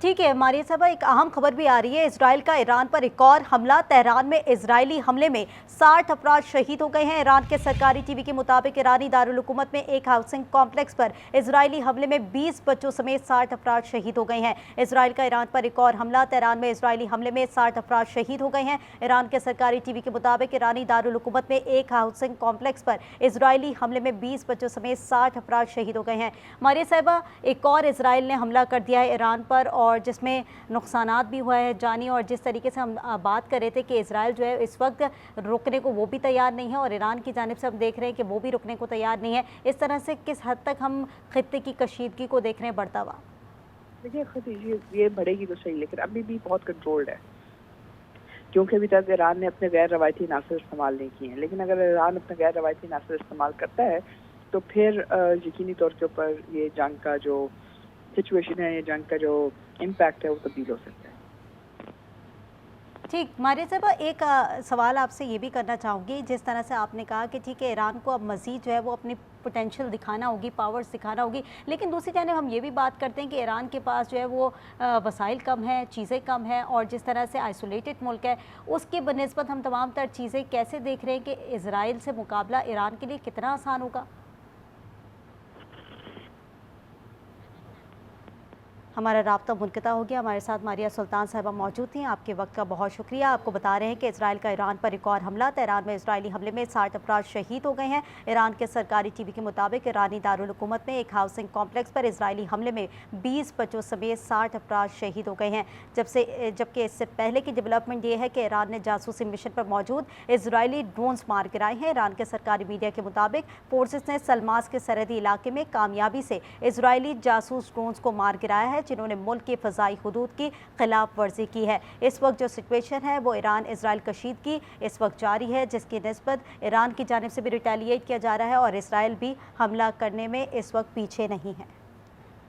ठीक है मारिया साहबा, एक अहम खबर भी आ रही है। इजराइल का ईरान पर एक और हमला। तेहरान में इजरायली हमले में 60 अफराद शहीद हो गए हैं। ईरान के सरकारी टीवी के मुताबिक ईरानी दारुल हुकूमत में एक हाउसिंग कॉम्प्लेक्स पर इजरायली हमले में 20 बच्चों समेत 60 अफराद शहीद हो गए हैं। इजराइल का ईरान पर एक और हमला। तेहरान में इजरायली हमले में 60 अफराद शहीद हो गए हैं। ईरान के सरकारी टीवी के मुताबिक ईरानी दारुल हुकूमत में एक हाउसिंग कॉम्प्लेक्स पर इजरायली हमले में 20 बच्चों समेत 60 अफराद शहीद हो गए हैं। मारिया साहबा, एक और इजराइल ने हमला कर दिया है ईरान पर, और जिसमें नुकसानात भी हुआ है जानी। और जिस तरीके से हम बात कर रहे थे कि इजराइल जो है इस वक्त रुकने को वो भी तैयार नहीं है, और ईरान की जानिब से हम देख रहे हैं कि वो भी रुकने को तैयार नहीं है। इस तरह से किस हद तक हम खित्ते की कशीदगी को देख रहे हैं बढ़ता हुआ? देखिए, ये बढ़ेगी तो सही, लेकिन अभी भी बहुत कंट्रोल्ड है, क्योंकि अभी तक ईरान ने अपने गैर रवायती नासर इस्तेमाल नहीं किए हैं। लेकिन अगर ईरान अपने गैर रवायती नासर इस्तेमाल करता है तो फिर यकीनी तौर के ऊपर ये जंग का जो सिचुएशन है, ये जंग का जो इम्पैक्ट है, वो तब्दील हो सकता है। ठीक मारिया साहब, एक सवाल आपसे ये भी करना चाहूँगी। जिस तरह से आपने कहा कि ठीक है ईरान को अब मज़ीद जो है वो अपनी पोटेंशियल दिखाना होगी, पावर्स दिखाना होगी, लेकिन दूसरी जानब हम ये भी बात करते हैं कि ईरान के पास जो है वो वसाइल कम है, चीज़ें कम हैं, और जिस तरह से आइसोलेटेड मुल्क है उसके बनिस्बत हम तमाम तर चीज़ें कैसे देख रहे हैं कि इजराइल से मुकाबला ईरान के लिए कितना आसान होगा? हमारा राब्ता मुनक़ता हो गया। हमारे साथ मारिया सुल्तान साहिबा मौजूद थी। आपके वक्त का बहुत शुक्रिया। आपको बता रहे हैं कि इजराइल का ईरान पर एक और हमला। तेहरान में इजरायली हमले में 60 अफराद शहीद हो गए हैं। ईरान के सरकारी टीवी के मुताबिक ईरानी दारुल हुकूमत में एक हाउसिंग कॉम्प्लेक्स पर इजरायली हमले में 20 बच्चों समेत 60 अफराद शहीद हो गए हैं। जबकि इससे पहले की डेवलपमेंट ये है कि ईरान ने जासूसी मिशन पर मौजूद इजरायली ड्रोन्स मार गिराए हैं। ईरान के सरकारी मीडिया के मुताबिक फोर्सेस ने सलमास के सरहदी इलाके में कामयाबी से इजरायली जासूस ड्रोन्स को मार गिराया है, जिन्होंने मुल्क की फ़ज़ाई हुदूद की खिलाफ वर्जी की है। इस वक्त जो सिचुएशन है वो ईरान इजराइल कशीदगी इस वक्त जारी है, जिसकी निस्बत ईरान की जानिब से भी रिटेलिएट किया जा रहा है, और इसराइल भी हमला करने में इस वक्त पीछे नहीं है।